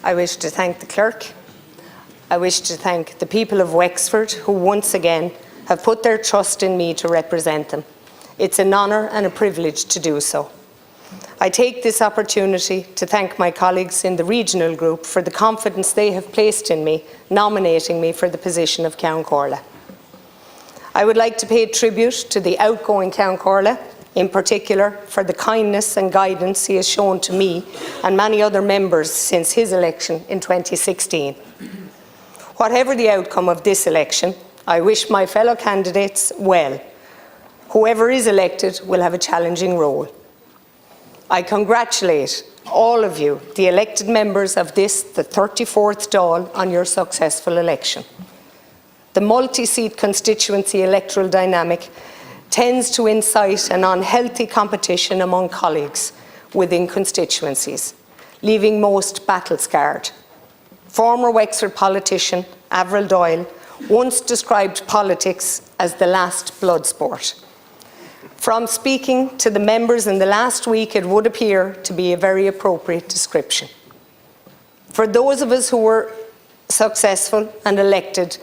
I wish to thank the clerk. I wish to thank the people of Wexford who once again have put their trust in me to represent them. It's an honour and a privilege to do so. I take this opportunity to thank my colleagues in the regional group for the confidence they have placed in me, nominating me for the position of Comhairle. I would like to pay tribute to the outgoing Comhairle, in particular for the kindness and guidance he has shown to me and many other members since his election in 2016. Whatever the outcome of this election, I wish my fellow candidates well. Whoever is elected will have a challenging role. I congratulate all of you, the elected members of this, the 34th Dáil, on your successful election. The multi-seat constituency electoral dynamic tends to incite an unhealthy competition among colleagues within constituencies, leaving most battle-scarred. Former Wexford politician Avril Doyle once described politics as the last blood sport. From speaking to the members in the last week, it would appear to be a very appropriate description. For those of us who were successful and elected,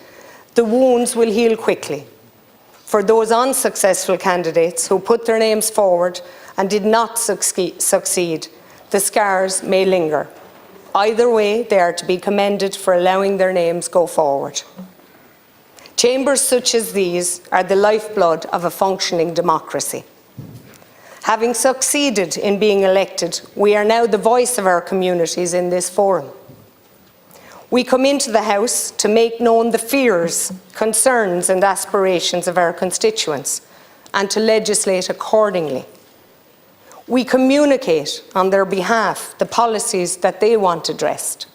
the wounds will heal quickly. For those unsuccessful candidates who put their names forward and did not succeed, the scars may linger. Either way, they are to be commended for allowing their names go forward. Chambers such as these are the lifeblood of a functioning democracy. Having succeeded in being elected, we are now the voice of our communities in this forum. We come into the House to make known the fears, concerns and aspirations of our constituents and to legislate accordingly. We communicate on their behalf the policies that they want addressed.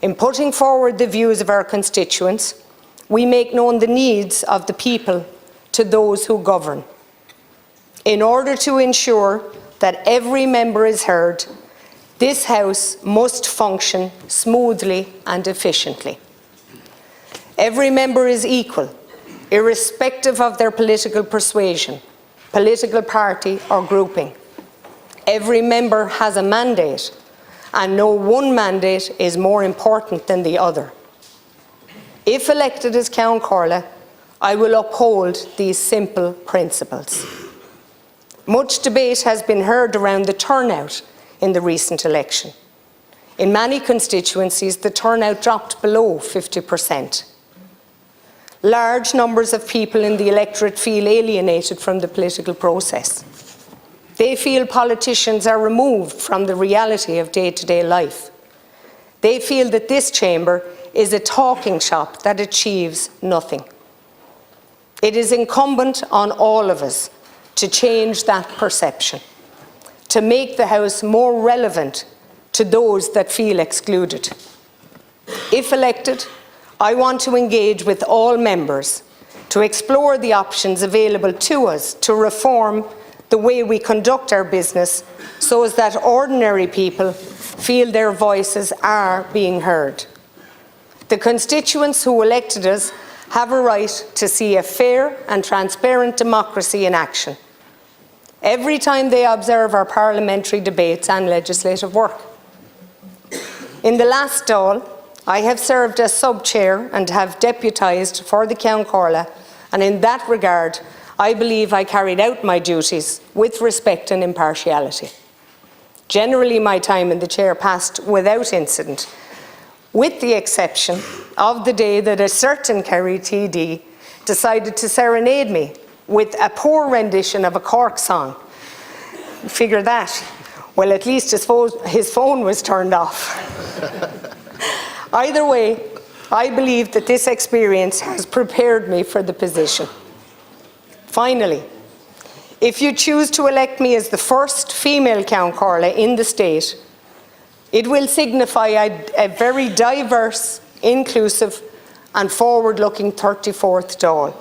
In putting forward the views of our constituents, we make known the needs of the people to those who govern. In order to ensure that every member is heard, this House must function smoothly and efficiently. Every member is equal, irrespective of their political persuasion, political party or grouping. Every member has a mandate, and no one mandate is more important than the other. If elected as Comhairle, I will uphold these simple principles. Much debate has been heard around the turnout in the recent election. In many constituencies, the turnout dropped below 50%. Large numbers of people in the electorate feel alienated from the political process. They feel politicians are removed from the reality of day-to-day life. They feel that this chamber is a talking shop that achieves nothing. It is incumbent on all of us to change that perception, to make the House more relevant to those that feel excluded. If elected, I want to engage with all members to explore the options available to us to reform the way we conduct our business so as that ordinary people feel their voices are being heard. The constituents who elected us have a right to see a fair and transparent democracy in action every time they observe our parliamentary debates and legislative work. In the last Dáil, I have served as sub-chair and have deputised for the Comhairle, and in that regard, I believe I carried out my duties with respect and impartiality. Generally, my time in the chair passed without incident, with the exception of the day that a certain Kerry TD decided to serenade me with a poor rendition of a Cork song. Figure that. Well, at least his phone was turned off. Either way, I believe that this experience has prepared me for the position. Finally, if you choose to elect me as the first female Comhairle in the state, it will signify a very diverse, inclusive and forward-looking 34th Dáil.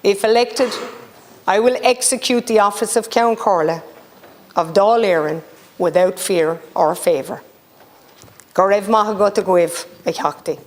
If elected, I will execute the office of Comhairle of Dáil Éireann without fear or favour. Go raibh maith agat a guibh, a cheachtaí.